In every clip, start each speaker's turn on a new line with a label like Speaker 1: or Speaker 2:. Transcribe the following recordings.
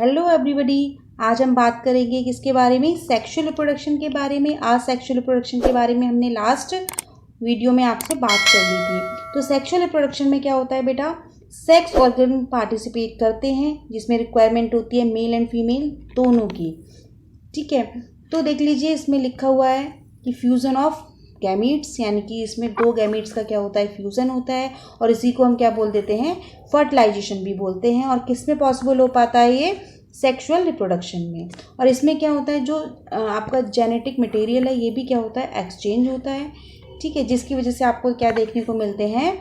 Speaker 1: Hello everybody. आज हम बात करेंगे किसके बारे में, सेक्सुअल रिप्रोडक्शन के बारे में। आज सेक्सुअल रिप्रोडक्शन के बारे में हमने लास्ट वीडियो में आपसे बात कर ली थी। तो सेक्सुअल रिप्रोडक्शन में क्या होता है बेटा, सेक्स ऑर्गन पार्टिसिपेट करते हैं जिसमें रिक्वायरमेंट होती है मेल एंड फीमेल दोनों की। ठीक है, तो देख लीजिए इसमें लिखा हुआ है कि फ्यूज़न ऑफ गैमीट्स, यानी कि इसमें दो गैमीट्स का क्या होता है, फ्यूज़न होता है। और इसी को हम क्या बोल देते हैं, फर्टिलाइजेशन भी बोलते हैं। और किस में पॉसिबल हो पाता है ये, सेक्सुअल रिप्रोडक्शन में। और इसमें क्या होता है, जो आपका जेनेटिक मटेरियल है ये भी क्या होता है, एक्सचेंज होता है। ठीक है, जिसकी वजह से आपको क्या देखने को मिलते हैं,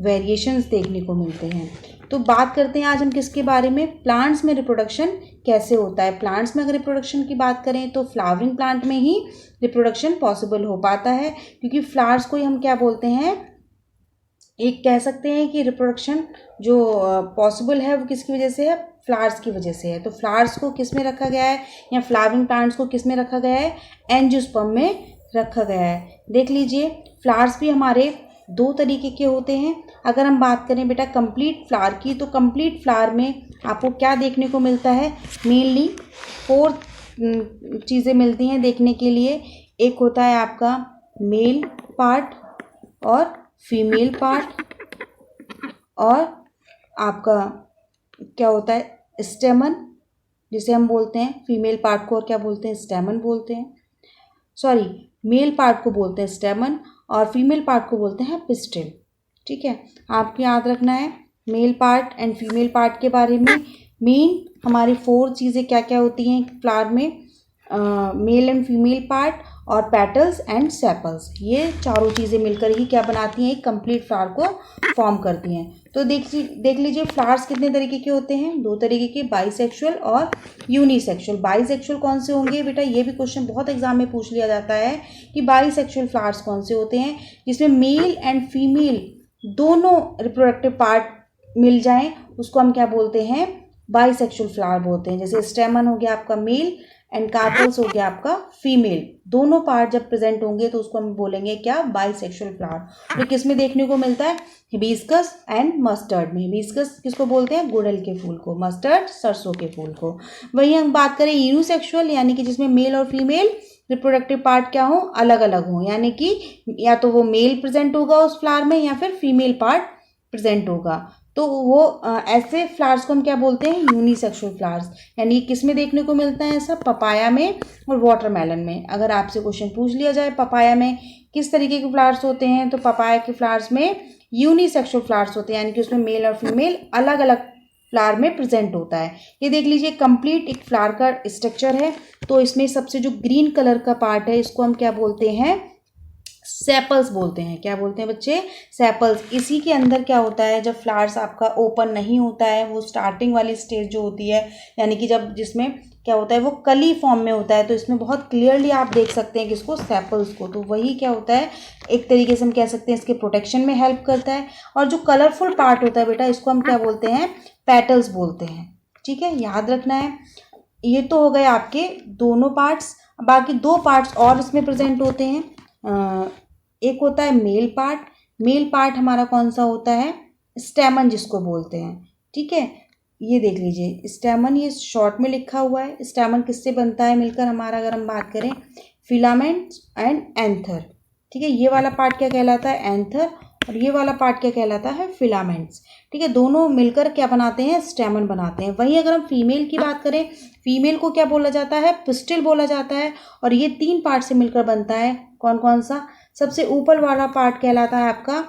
Speaker 1: वेरिएशंस देखने को मिलते हैं। तो बात करते हैं आज हम किसके बारे में, प्लांट्स में रिप्रोडक्शन कैसे होता है। प्लांट्स में अगर रिप्रोडक्शन की बात करें तो फ्लावरिंग प्लांट में ही रिप्रोडक्शन पॉसिबल हो पाता है, क्योंकि फ्लावर्स को ही हम क्या बोलते हैं, एक कह सकते हैं कि रिप्रोडक्शन जो पॉसिबल है वो किसकी वजह से है, फ्लावर्स की वजह से है। तो फ्लावर्स को किस में रखा गया है, या फ्लावरिंग प्लांट्स को किस में रखा गया है, एंजियोस्पर्म में रखा गया है। देख लीजिए फ्लावर्स भी हमारे दो तरीके के होते हैं। अगर हम बात करें बेटा कंप्लीट फ्लावर की, तो कंप्लीट फ्लावर में आपको क्या देखने को मिलता है, मेनली 4 चीज़ें मिलती हैं देखने के लिए। एक होता है आपका मेल पार्ट और फीमेल पार्ट, और आपका क्या होता है स्टेमन, जिसे हम बोलते हैं फीमेल पार्ट को और क्या बोलते हैं, स्टेमन बोलते हैं। सॉरी, मेल पार्ट को बोलते हैं स्टेमन और फीमेल पार्ट को बोलते हैं पिस्टिल। ठीक है, आपको याद रखना है male part and female part के बारे में। मेन हमारी 4 चीज़ें क्या क्या होती हैं फ्लावर में, मेल एंड फीमेल पार्ट और पेटल्स एंड सेपल्स, ये चारों चीज़ें मिलकर ही क्या बनाती हैं, एक कंप्लीट फ्लावर को फॉर्म करती हैं। तो देख लीजिए फ्लावर्स कितने तरीके के होते हैं, 2 तरीके के, बाइसेक्सुअल और यूनिसेक्सुअल। बाइसेक्सुअल कौन से होंगे बेटा, ये भी क्वेश्चन बहुत एग्जाम में पूछ लिया जाता है कि बाइसेक्सुअल फ्लावर्स कौन से होते हैं, जिसमें मेल एंड फीमेल दोनों रिप्रोडक्टिव पार्ट मिल जाएं, उसको हम क्या बोलते हैं, बाइसेक्सुअल फ्लावर बोलते हैं। जैसे स्टेमन हो गया आपका मेल एंड कार्पल्स हो गया आपका फीमेल, दोनों पार्ट जब प्रेजेंट होंगे तो उसको हम बोलेंगे क्या, बाइसेक्सुअल फ्लावर। तो किस में देखने को मिलता है, हिबिस्कस एंड मस्टर्ड में। हिबिस्कस किसको बोलते हैं, गुड़हल के फूल को, मस्टर्ड सरसों के फूल को। वही हम बात करें यूनिसेक्सुअल, यानी कि जिसमें मेल और फीमेल रिप्रोडक्टिव पार्ट क्या हो, अलग अलग हो, यानी कि या तो वो मेल प्रेजेंट होगा उस फ्लावर में या फिर फीमेल पार्ट प्रेजेंट होगा। तो वो ऐसे फ्लावर्स को हम क्या बोलते हैं, यूनिसेक्सुअल फ्लावर्स। यानी किस में देखने को मिलता है ऐसा, पपाया में और वाटरमेलन में। अगर आपसे क्वेश्चन पूछ लिया जाए पपाया में किस तरीके के फ्लावर्स होते हैं, तो पपाया के फ्लावर्स में यूनिसेक्सुअल फ्लावर्स होते हैं, यानी कि उसमें मेल और फीमेल अलग अलग फ्लावर में प्रेजेंट होता है। ये देख लीजिए कंप्लीट एक फ्लावर का स्ट्रक्चर है। तो इसमें सबसे जो ग्रीन कलर का पार्ट है इसको हम क्या बोलते हैं, सेपल्स बोलते हैं। क्या बोलते हैं बच्चे, सेपल्स। इसी के अंदर क्या होता है, जब फ्लावर्स आपका ओपन नहीं होता है, वो स्टार्टिंग वाली स्टेज जो होती है, यानी कि जब जिसमें क्या होता है वो कली फॉर्म में होता है, तो इसमें बहुत क्लियरली आप देख सकते हैं किसको, सेपल्स को। तो वही क्या होता है, एक तरीके से हम कह सकते हैं इसके प्रोटेक्शन में हेल्प करता है। और जो कलरफुल पार्ट होता है बेटा, इसको हम क्या बोलते हैं, पेटल्स बोलते हैं। ठीक है, याद रखना है। ये तो हो गए आपके दोनों पार्ट्स। बाकी 2 पार्ट्स और इसमें प्रेजेंट होते हैं। एक होता है मेल पार्ट। मेल पार्ट हमारा कौन सा होता है, स्टेमन जिसको बोलते हैं। ठीक है, ये देख लीजिए स्टेमन, ये शॉर्ट में लिखा हुआ है। स्टेमन किससे बनता है मिलकर हमारा, अगर हम बात करें फिलामेंट्स एंड एंथर। ठीक है, ये वाला पार्ट क्या कहलाता है, एंथर, और ये वाला पार्ट क्या कहलाता है, फिलामेंट्स। ठीक है, दोनों मिलकर क्या बनाते हैं, स्टेमन बनाते हैं। वहीं अगर हम फीमेल की बात करें, फीमेल को क्या बोला जाता है, पिस्टिल बोला जाता है। और ये 3 पार्ट से मिलकर बनता है, कौन कौन सा, सबसे ऊपर वाला पार्ट कहलाता है आपका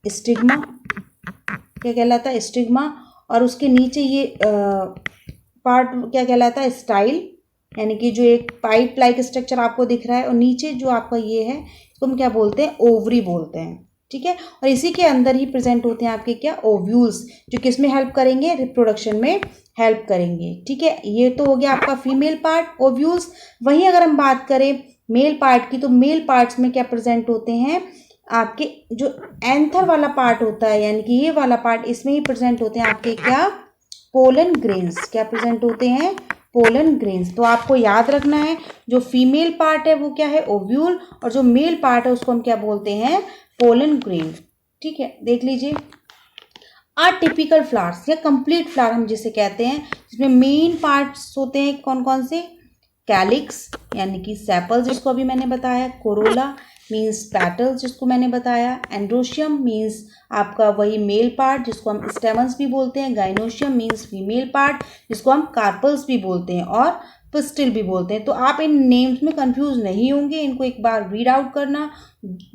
Speaker 1: स्टिग्मा। क्या कहलाता है, स्टिग्मा। और उसके नीचे ये पार्ट क्या कहलाता है, स्टाइल, यानी कि जो एक पाइप लाइक स्ट्रक्चर आपको दिख रहा है। और नीचे जो आपका ये है इसको हम क्या बोलते हैं, ओवरी बोलते हैं। ठीक है, और इसी के अंदर ही प्रेजेंट होते हैं आपके क्या, ओव्यूल्स, जो किस में हेल्प करेंगे, रिप्रोडक्शन में हेल्प करेंगे। ठीक है, ये तो हो गया आपका फीमेल पार्ट, ओव्यूल्स। वहीं अगर हम बात करें मेल पार्ट की, तो मेल पार्ट्स में क्या प्रेजेंट होते हैं, आपके जो एंथर वाला पार्ट होता है, यानी कि ये वाला पार्ट, इसमें ही प्रेजेंट होते हैं आपके क्या, पोलन ग्रेन्स। क्या प्रेजेंट होते हैं, पोलन ग्रेन्स। तो आपको याद रखना है जो फीमेल पार्ट है वो क्या है, ओव्यूल, और जो मेल पार्ट है उसको हम क्या बोलते हैं, पोलन ग्रेन। ठीक है, देख लीजिए अटिपिकल फ्लावर्स या कंप्लीट फ्लावर हम जिसे कहते हैं, जिसमें मेन पार्ट्स होते हैं कौन कौन से, कैलिक्स यानी कि सेपल जिसको अभी मैंने बताया, कोरोला मीन्स पेटल्स जिसको मैंने बताया, एंड्रोशियम मीन्स आपका वही मेल पार्ट जिसको हम स्टेमन्स भी बोलते हैं, गाइनोशियम मीन्स फीमेल पार्ट जिसको हम कार्पल्स भी बोलते हैं और पिस्टिल भी बोलते हैं। तो आप इन नेम्स में कंफ्यूज नहीं होंगे, इनको एक बार रीड आउट करना,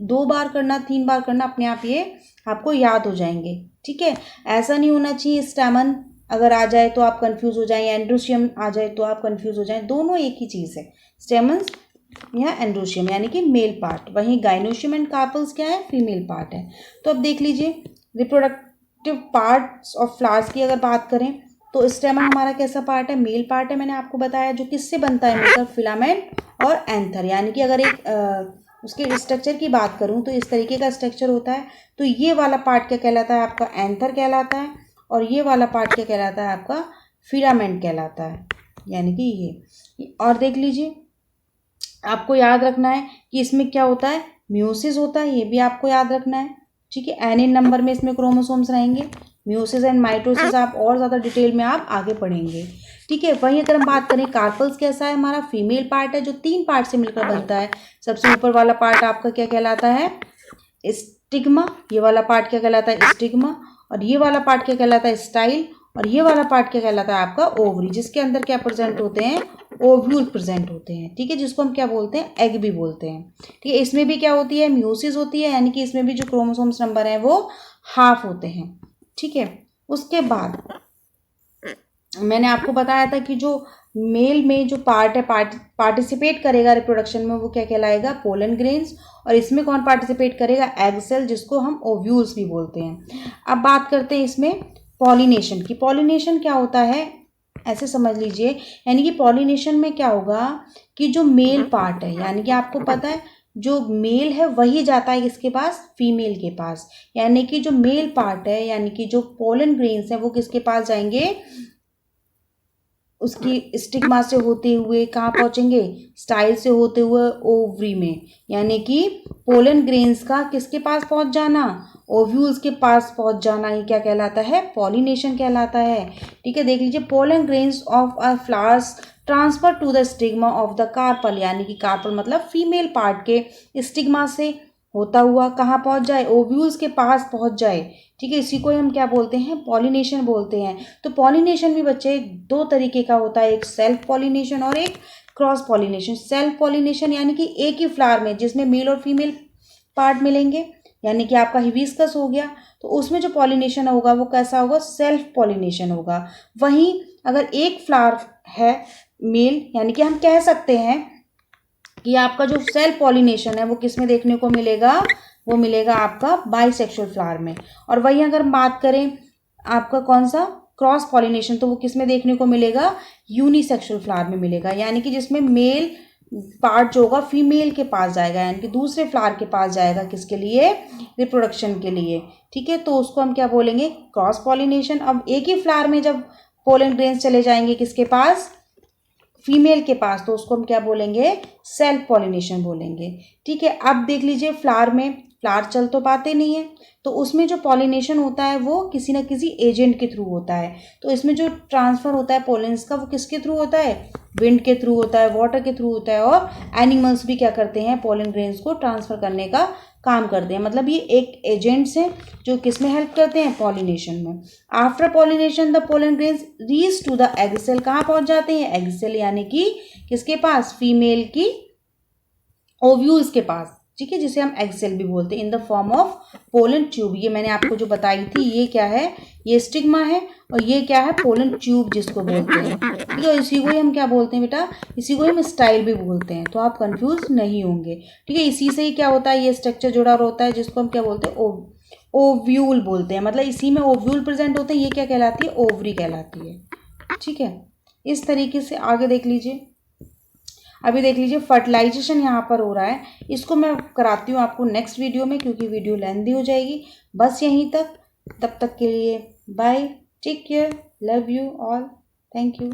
Speaker 1: 2 बार करना, 3 बार करना, अपने आप ये आपको याद हो जाएंगे। ठीक है, ऐसा नहीं होना चाहिए स्टेमन अगर आ जाए तो आप कंफ्यूज हो जाएं, एंड्रोशियम आ जाए तो आप कंफ्यूज हो जाएं, दोनों एक ही चीज़ है, स्टेमन्स या एंड्रोशियम यानी कि मेल पार्ट, वहीं गाइनोशियम एंड कार्पल्स क्या है, फीमेल पार्ट है। तो अब देख लीजिए रिप्रोडक्टिव पार्ट्स ऑफ फ्लावर्स की अगर बात करें तो स्टेमन हमारा कैसा पार्ट है, मेल पार्ट है, मैंने आपको बताया, जो किससे बनता है मिलकर, फिलामेंट और एंथर, यानी कि अगर एक उसके स्ट्रक्चर की बात करूं तो इस तरीके का स्ट्रक्चर होता है। तो ये वाला पार्ट क्या कहलाता है, आपका एंथर कहलाता है, और ये वाला पार्ट क्या कहलाता है, आपका फिलामेंट कहलाता है, यानी कि ये। और देख लीजिए, आपको याद रखना है कि इसमें क्या होता है, म्यूसिस होता है, ये भी आपको याद रखना है। ठीक है, एन नंबर में इसमें क्रोमोसोम्स रहेंगे, म्यूसिस एंड माइटोसिस आप और ज़्यादा डिटेल में आप आगे पढ़ेंगे। ठीक है, वहीं अगर हम बात करें कार्पल्स कैसा है, हमारा फीमेल पार्ट है जो 3 पार्ट से मिलकर बनता है। सबसे ऊपर वाला पार्ट आपका क्या कहलाता है, स्टिग्मा, ये वाला पार्ट क्या कहलाता है, स्टिग्मा, और ये वाला पार्ट क्या कहलाता है, स्टाइल, और ये वाला पार्ट क्या कहलाता है आपका ओवरी, जिसके अंदर क्या प्रेजेंट होते हैं, ओव्यूल प्रेजेंट होते हैं। ठीक है, जिसको हम क्या बोलते हैं, एग भी बोलते हैं। ठीक है, इसमें भी क्या होती है, म्यूसिस होती है, यानी कि इसमें भी जो क्रोमोसोम्स नंबर है वो हाफ होते हैं। ठीक है, उसके बाद मैंने आपको बताया था कि जो मेल में जो पार्ट है पार्टिसिपेट करेगा रिप्रोडक्शन में, वो क्या कहलाएगा, पोलन ग्रेन्स, और इसमें कौन पार्टिसिपेट करेगा, एग सेल, जिसको हम ओव्यूल्स भी बोलते हैं। अब बात करते हैं इसमें पॉलिनेशन की। पॉलिनेशन क्या होता है, ऐसे समझ लीजिए, यानी कि पॉलिनेशन में क्या होगा कि जो मेल पार्ट है, यानी कि आपको पता है जो मेल है वही जाता है किसके पास, फीमेल के पास, यानी कि जो मेल पार्ट है यानी कि जो पोलन ग्रेन्स है वो किसके पास जाएंगे, उसकी स्टिग्मा से होते हुए कहाँ पहुँचेंगे, स्टाइल से होते हुए ओवरी में, यानी कि पोलन ग्रेन्स का किसके पास पहुँच जाना, ओव्यूल्स के पास पहुँच जाना ही क्या कहलाता है, पॉलिनेशन कहलाता है। ठीक है, देख लीजिए, pollen grains of a flowers transfer to the stigma of the carpel, यानी कि कार्पल मतलब फीमेल पार्ट के स्टिग्मा से होता हुआ कहाँ पहुँच जाए, ओव्यूल्स के पास पहुँच जाए। ठीक है, इसी को हम क्या बोलते हैं, पॉलिनेशन बोलते हैं। तो पॉलिनेशन भी बच्चे 2 तरीके का होता है, एक सेल्फ पॉलिनेशन और एक क्रॉस पॉलिनेशन। सेल्फ पॉलिनेशन यानी कि एक ही फ्लावर में जिसमें मेल और फीमेल पार्ट मिलेंगे, यानी कि आपका हिबिस्कस हो गया, तो उसमें जो पॉलिनेशन होगा वो कैसा होगा, सेल्फ पॉलिनेशन होगा। वहीं अगर एक फ्लावर है मेल, यानी कि हम कह सकते हैं कि आपका जो सेल्फ पॉलिनेशन है वो किस में देखने को मिलेगा, वो मिलेगा आपका बाइसेक्सुअल फ्लावर में। और वहीं अगर हम बात करें आपका कौन सा, क्रॉस पॉलिनेशन, तो वो किस में देखने को मिलेगा, यूनिसेक्सुअल फ्लावर में मिलेगा, यानी कि जिसमें मेल पार्ट जो होगा फीमेल के पास जाएगा, यानी कि दूसरे फ्लावर के पास जाएगा, किसके लिए, रिप्रोडक्शन के लिए। ठीक है, तो उसको हम क्या बोलेंगे, क्रॉस पॉलिनेशन। अब एक ही फ्लावर में जब पोलन ग्रेन्स चले जाएंगे किसके पास, फीमेल के पास, तो उसको हम क्या बोलेंगे, सेल्फ पॉलिनेशन बोलेंगे। ठीक है, अब देख लीजिए, फ्लावर में फ्लावर चल तो पाते नहीं है, तो उसमें जो पॉलिनेशन होता है वो किसी न किसी एजेंट के थ्रू होता है। तो इसमें जो ट्रांसफ़र होता है पोलेंस का वो किसके थ्रू होता है, विंड के थ्रू होता है, वाटर के थ्रू होता है, और एनिमल्स भी क्या करते हैं, पोलन ग्रेन्स को ट्रांसफ़र करने का काम करते हैं। मतलब ये एक एजेंट्स हैं जो किस में हेल्प करते हैं, पॉलिनेशन में। After pollination the pollen grains reach to the egg cell, कहाँ पहुँच जाते हैं, एग सेल, यानी कि किसके पास, फीमेल की ओव्यूल्स के पास। ठीक है, जिसे हम एग सेल भी बोलते हैं, in the form of pollen tube. ये मैंने आपको जो बताई थी, ये क्या है, ये स्टिग्मा है, और ये क्या है, पोलन ट्यूब जिसको बोलते हैं। ठीक है, इसी को ही हम क्या बोलते हैं बेटा, इसी को ही हम स्टाइल भी बोलते हैं, तो आप कंफ्यूज नहीं होंगे। ठीक है, इसी से ही क्या होता है, ये स्ट्रक्चर जुड़ा होता है, जिसको हम क्या बोलते हैं, ओव्यूल बोलते हैं। मतलब इसी में ओव्यूल प्रेजेंट होते हैं, ये क्या कहलाती है, ओवरी कहलाती है। ठीक है, इस तरीके से आगे देख लीजिए। अभी देख लीजिए, फर्टिलाइजेशन यहाँ पर हो रहा है, इसको मैं कराती हूँ आपको नेक्स्ट वीडियो में, क्योंकि वीडियो लेंथी हो जाएगी। बस यहीं तक, तब तक के लिए bye, take care, love you all, thank you.